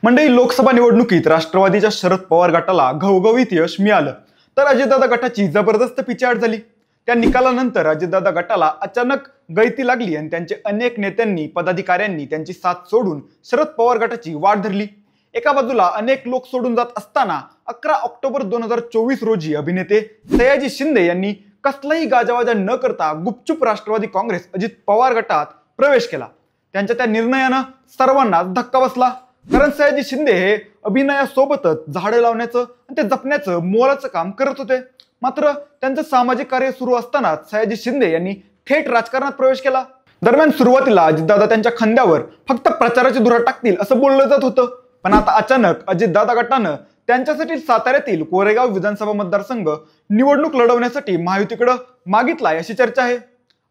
मंडळी, लोकसभा निवडणुकीत राष्ट्रवादीच्या शरद पवार गटाला घवघवीत यश मिळालं, तर अजितदादा गटाची जबरदस्त पिछेहाट झाली। त्या निकालानंतर अजितदादा गटाला अचानक गळती लागली आणि त्यांचे अनेक नेत्यांनी पदाधिकाऱ्यांनी त्यांची साथ सोडून शरद पवार गटाची वाट धरली। एका बाजूला अनेक लोक सोडून जात असताना 11 ऑक्टोबर 2024 रोजी अभिनेते सयाजी शिंदे यांनी कसलाही गाजावाजा न करता गुपचूप राष्ट्रवादी काँग्रेस अजित पवार गटात प्रवेश केला। त्यांच्या त्या निर्णयानं सर्वांना धक्का बसला, कारण सयाजी शिंदे हे अभिनयासोबतच झाडं लावण्याचं आणि ते जपण्याचं मोलाचं काम करत होते। मात्र त्यांचं सामाजिक कार्य सुरू असताना सयाजी शिंदे यांनी थेट राजकारणात प्रवेश केला। दरम्यान सुरुवातीला अजितदादा त्यांच्या खांद्यावर फक्त प्रचाराची धुरा टाकतील असं बोललं जात होतं, पण आता अचानक अजितदादा गटानं त्यांच्यासाठी साताऱ्यातील कोरेगाव विधानसभा मतदारसंघ निवडणूक लढवण्यासाठी महायुतीकडे मागितलाय अशी चर्चा आहे।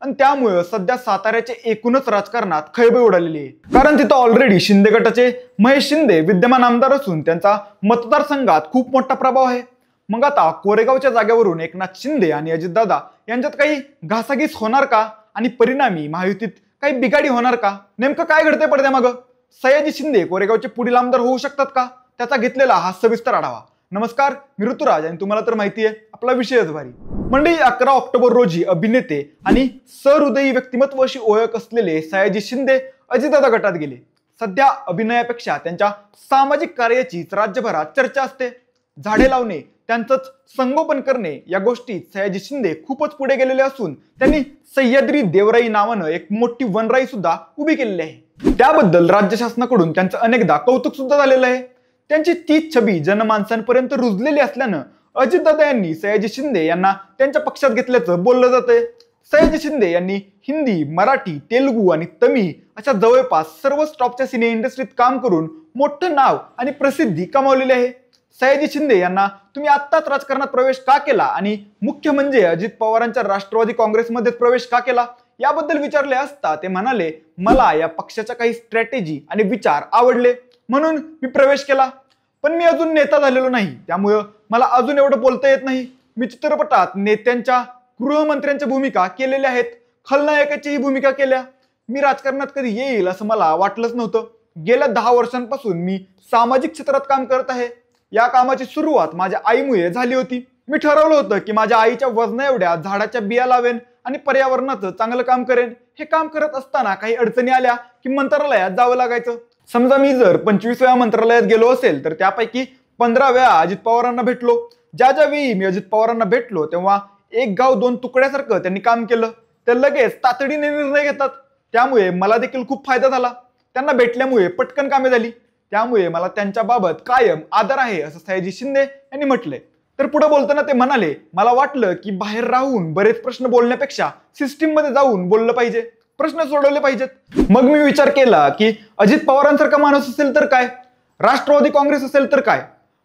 आणि त्यामुळे सध्या साताऱ्याचे एकूणच राजकारणात खळबळ उडालेली आहे, कारण तिथं ऑलरेडी शिंदे गटाचे महेश शिंदे विद्यमान आमदार असून त्यांचा मतदारसंघात खूप मोठा प्रभाव आहे। मग आता कोरेगावच्या जागेवरून एकनाथ शिंदे आणि अजितदादा यांच्यात काही घासाघीस होणार का आणि परिणामी महायुतीत काही बिघाडी होणार का? नेमकं काय घडतंय पडद्यामागं? सयाजी शिंदे कोरेगावचे पुढील आमदार होऊ शकतात का? त्याचा घेतलेला हा सविस्तर आढावा। नमस्कार, मी ऋतुराज आणि तुम्हाला तर माहिती आहे आपला विषयच भारी। मंडळी, 11 ऑक्टोबर रोजी अभिनेते आणि सहृदयी व्यक्तिमत्व अशी ओळख असलेले सयाजी शिंदे अजितदादा गटात गेले। सध्या अभिनयापेक्षा त्यांच्या सामाजिक कार्याचीच राज्यभरात चर्चा असते। झाडे लावणे, त्यांचंच संगोपन करणे या गोष्टीत सयाजी शिंदे खूपच पुढे गेलेले असून त्यांनी सह्याद्री देवराई नावानं एक मोठी वनराई सुद्धा उभी केलेली आहे। त्याबद्दल राज्य शासनाकडून त्यांचं अनेकदा कौतुक सुद्धा झालेलं आहे। त्यांची तीच छबी जनमानसांपर्यंत रुजलेली असल्यानं अजितदादा यांनी सयाजी शिंदे यांना त्यांच्या पक्षात घेतल्याचं बोललं जातंय। सयाजी शिंदे यांनी हिंदी, मराठी, तेलुगू आणि तमिळ अशा जवळपास सर्वच टॉपच्या सिने इंडस्ट्रीत काम करून मोठं नाव आणि प्रसिद्धी कमावलेली आहे। सयाजी शिंदे यांना तुम्ही आत्ताच राजकारणात प्रवेश का केला आणि मुख्य म्हणजे अजित पवारांच्या राष्ट्रवादी काँग्रेसमध्ये प्रवेश का केला याबद्दल विचारले असता ते म्हणाले, मला या पक्षाच्या काही स्ट्रॅटेजी आणि विचार आवडले म्हणून मी प्रवेश केला, पण मी अजून नेता झालेलो नाही, त्यामुळं मला अजून एवढं बोलता येत नाही। मी चित्रपटात नेत्यांच्या, गृहमंत्र्यांच्या भूमिका केलेल्या आहेत, खलनायकाचीही भूमिका केल्या। मी राजकारणात कधी येईल असं मला वाटलंच नव्हतं। गेल्या 10 वर्षांपासून मी सामाजिक क्षेत्रात काम करत आहे। या कामाची सुरुवात माझ्या आईमुळे झाली होती। मी ठरवलं होतं की माझ्या आईच्या वजना एवढ्या झाडाच्या बिया लावेन आणि पर्यावरणाचं चांगलं काम करेन। हे काम करत असताना काही अडचणी आल्या की मंत्रालयात जावं लागायचं। समजा मी जर 25 वेळा मंत्रालयात गेलो असेल तर त्यापैकी 15 वेळा अजित पवारांना भेटलो। ज्या वेळी मी अजित पवारांना भेटलो तेव्हा एक गाव 2 तुकड्यासारखं त्यांनी काम केलं। ते लगेच तातडीने निर्णय घेतात, त्यामुळे मला देखील खूप फायदा झाला। त्यांना भेटल्यामुळे पटकन कामे झाली, त्यामुळे मला त्यांच्या बाबत कायम आदर आहे असं सयाजी शिंदे यांनी म्हटलंय। तर पुढे बोलताना ते म्हणाले, मला वाटलं की बाहेर राहून बरेच प्रश्न बोलण्यापेक्षा सिस्टीम मध्ये जाऊन बोललं पाहिजे, प्रश्न सोडवले पाहिजेत। मग मी विचार केला की अजित पवारांसारखा माणूस असेल तर काय, राष्ट्रवादी काँग्रेस असेल तर काय?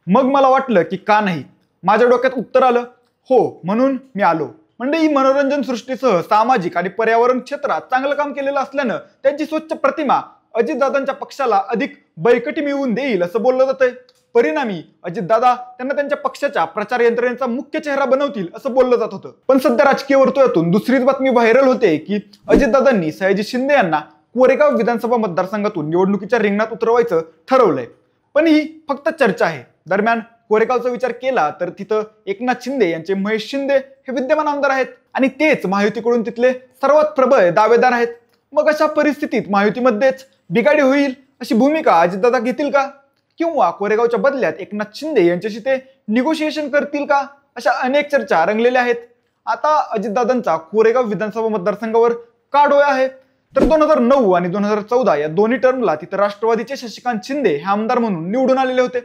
मग मला वाटलं की का नाही, माझ्या डोक्यात उत्तर आलं, हो, म्हणून मी आलो। म्हणजे मनोरंजन सृष्टीसह सामाजिक आणि पर्यावरण क्षेत्रात चांगलं काम केलेलं असल्यानं त्यांची स्वच्छ प्रतिमा अजितदादांच्या पक्षाला अधिक बळकटी मिळवून देईल असं बोललं जातंय। परिणामी अजितदादा त्यांना त्यांच्या पक्षाच्या प्रचार यंत्रणेचा मुख्य चेहरा बनवतील असं बोललं जात होतं। पण सध्या राजकीय वर्तुळातून दुसरीच बातमी व्हायरल होते की अजितदादांनी सयाजी शिंदे यांना कोरेगाव विधानसभा मतदारसंघातून निवडणुकीच्या रिंगणात उतरवायचं ठरवलंय, पण ही फक्त चर्चा आहे। दरम्यान कोरेगावचा विचार केला तर तिथं एकनाथ शिंदे यांचे महेश शिंदे हे विद्यमान आमदार आहेत आणि तेच महायुतीकडून तिथले सर्वात प्रबळ दावेदार आहेत। मग अशा परिस्थितीत महायुतीमध्येच बिघाडी होईल अशी भूमिका अजितदादा घेतील का, किंवा कोरेगावच्या बदल्यात एकनाथ शिंदे यांच्याशी ते निगोशिएशन करतील का, अशा अनेक चर्चा रंगलेल्या आहेत। आता अजितदादांचा कोरेगाव विधानसभा मतदारसंघावर का डोळा आहे, तर 2009 आणि 2014 या दोन्ही टर्मला तिथं राष्ट्रवादीचे शशिकांत शिंदे हे आमदार म्हणून निवडून आलेले होते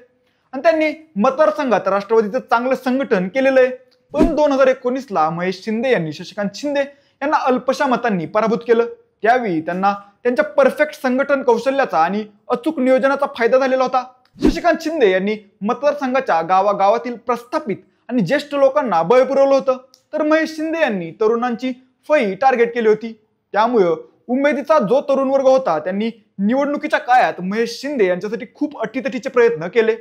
आणि त्यांनी मतदारसंघात राष्ट्रवादीचं चांगलं संघटन केलेलं आहे। पण 2019ला महेश शिंदे यांनी शशिकांत शिंदे यांना अल्पशा मतांनी पराभूत केलं। त्यावेळी त्यांना त्यांच्या परफेक्ट संघटन कौशल्याचा आणि अचूक नियोजनाचा फायदा झालेला होता। शशिकांत शिंदे यांनी मतदारसंघाच्या गावागावातील प्रस्थापित आणि ज्येष्ठ लोकांना बळ पुरवलं होतं, तर महेश शिंदे यांनी तरुणांची फई टार्गेट केली होती। त्यामुळे उमेदीचा जो तरुण वर्ग होता त्यांनी निवडणुकीच्या काळात महेश शिंदे यांच्यासाठी खूप अटीतटीचे प्रयत्न केले।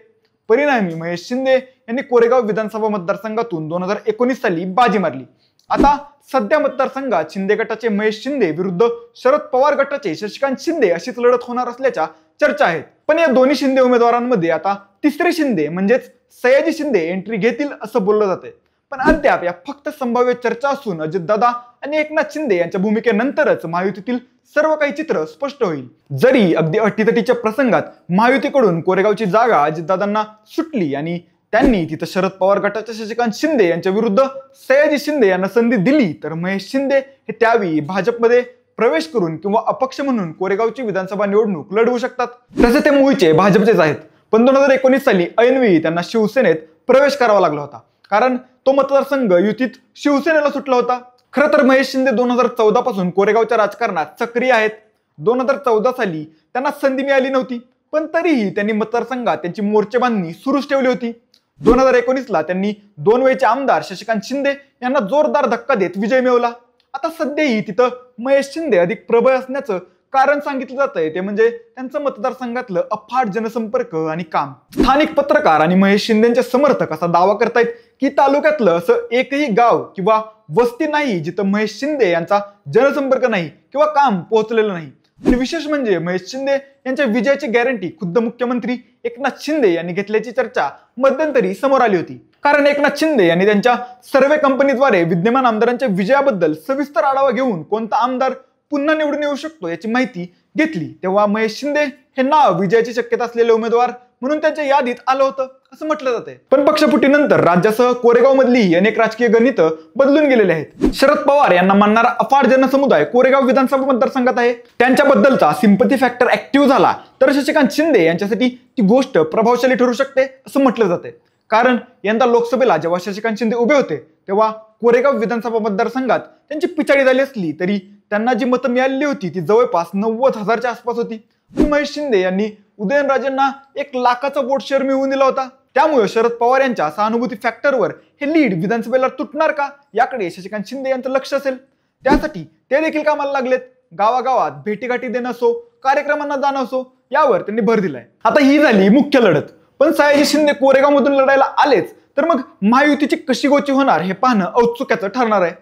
परिणामी महेश शिंदे यांनी कोरेगाव विधानसभा मतदारसंघातून 2019 साली बाजी मारली। आता सध्या मतदारसंघात शिंदे गटाचे महेश शिंदे विरुद्ध शरद पवार गटाचे शशिकांत शिंदे अशीच लढत होणार असल्याच्या चर्चा आहेत। पण या दोन्ही शिंदे उमेदवारांमध्ये आता तिसरे शिंदे म्हणजेच सयाजी शिंदे एंट्री घेतील असं बोललं जाते. पण अद्याप या फक्त संभाव्य चर्चा असून अजितदादा आणि एकनाथ शिंदे यांच्या भूमिकेनंतरच महायुतीतील सर्व काही चित्र स्पष्ट होईल. जरी अगदी अटीतटीच्या प्रसंगात महायुतीकडून कोरेगावची जागा अजितदादांना सुटली आणि त्यांनी तिथं शरद पवार गटाच्या शशिकांत शिंदे यांच्या विरुद्ध सयाजी शिंदे यांना संधी दिली, तर महेश शिंदे हे त्यावेळी भाजपमध्ये प्रवेश करून किंवा अपक्ष म्हणून कोरेगावची विधानसभा निवडणूक लढवू शकतात. तसे ते मूळचे भाजपचेच आहेत, पण 2019 साली ऐनवेळी त्यांना शिवसेनेत प्रवेश करावा लागला होता, कारण तो मतदारसंघ युतीत शिवसेनेला सुटला होता. खरं तर महेश शिंदे 2014 पासून कोरेगावच्या राजकारणात सक्रिय आहेत. 2014 साली त्यांना संधी मिळाली नव्हती, पण तरीही त्यांनी मतदारसंघात त्यांची मोर्चेबांधणी सुरूच ठेवली होती. 2019ला त्यांनी 2 वेळचे आमदार शशिकांत शिंदे यांना जोरदार धक्का देत विजय मिळवला. आता सध्याही तिथं महेश शिंदे अधिक प्रबळ असण्याचं कारण सांगितलं जातंय ते म्हणजे त्यांचं मतदारसंघातलं अफाट जनसंपर्क आणि काम. स्थानिक पत्रकार आणि महेश शिंदेचे समर्थक असा दावा करतायत की तालुक्यातलं असं एकही गाव किंवा वस्ती नाही जिथं महेश शिंदे यांचा जनसंपर्क नाही किंवा काम पोहोचलेलं नाही. आणि विशेष म्हणजे महेश शिंदे यांच्या विजयाची गॅरंटी खुद्द मुख्यमंत्री एकनाथ शिंदे यांनी घेतल्याची चर्चा मध्यंतरी समोर आली होती. कारण एकनाथ शिंदे यांनी त्यांच्या सर्वे कंपनीद्वारे विद्यमान आमदारांच्या विजयाबद्दल सविस्तर आढावा घेऊन कोणता आमदार पुन्हा निवडून येऊ शकतो याची माहिती घेतली, तेव्हा महेश शिंदे हे नाव विजयाची शक्यता असलेले उमेदवार म्हणून त्यांच्या यादीत आलं होतं असं म्हटलं जाते. पण पक्षफुटीनंतर राज्यासह कोरेगाव मधली अनेक राजकीय गणित बदलून गेलेले आहेत. शरद पवार यांना मानणारा अफाट जनसमुदाय कोरेगाव विधानसभा मतदारसंघात आहे. त्यांच्याबद्दलचा सिंपथी फॅक्टर ऍक्टिव्ह झाला तर शशिकांत शिंदे यांच्यासाठी ती गोष्ट प्रभावशाली ठरू शकते असं म्हटलं जाते. कारण यंदा लोकसभेला जेव्हा शशिकांत शिंदे उभे होते तेव्हा कोरेगाव विधानसभा मतदारसंघात त्यांची पिछाडी झाली असली तरी त्यांना जी मतं मिळालेली होती ती जवळपास 90,000च्या आसपास होती. महेश शिंदे यांनी उदयनराजेंना 1 लाखाचा वोट शेअर मिळवून दिला होता. त्यामुळे शरद पवार यांच्या सहानुभूती फॅक्टरवर हे लीड विधानसभेला तुटणार का याकडे शशिकांत शिंदे यांचं लक्ष असेल. त्यासाठी ते देखील कामाला लागलेत. गावागावात भेटीगाठी देणं असो, कार्यक्रमांना जाणं असो, यावर त्यांनी भर दिलाय. आता ही झाली मुख्य लढत. पण सयाजी शिंदे कोरेगाव मधून लढायला आलेच तर मग महायुतीची कशी गोची होणार हे पाहणं औत्सुक्याचं ठरणार आहे.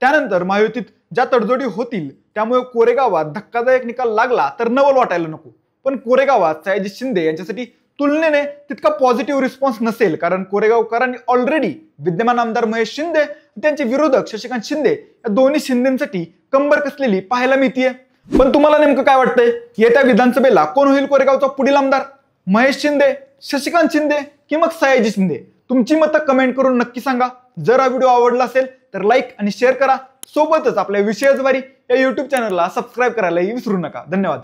त्यानंतर महायुतीत ज्या तडजोडी होतील त्यामुळे कोरेगावात धक्कादायक निकाल लागला तर नवल वाटायला नको. पण कोरेगावात सयाजी शिंदे यांच्यासाठी तुलनेने तितका पॉझिटिव्ह रिस्पॉन्स नसेल, कारण कोरेगावकरांनी ऑलरेडी विद्यमान आमदार महेश शिंदे त्यांचे विरोधक शशिकांत शिंदे या दोन्ही शिंदेसाठी कंबर कसलेली पाहायला मिळतीये. पण तुम्हाला नेमकं काय वाटतंय, येत्या विधानसभेला कोण होईल कोरेगावचा पुढील आमदार? महेश शिंदे, शशिकांत शिंदे की मग सयाजी शिंदे? तुमची मतं कमेंट करून नक्की सांगा. जर हा व्हिडिओ आवडला असेल तर लाईक आणि शेअर करा. सोबतच आपल्या विषयाद्वारे या YouTube चॅनलला सबस्क्राईब करायलाही विसरू नका. धन्यवाद.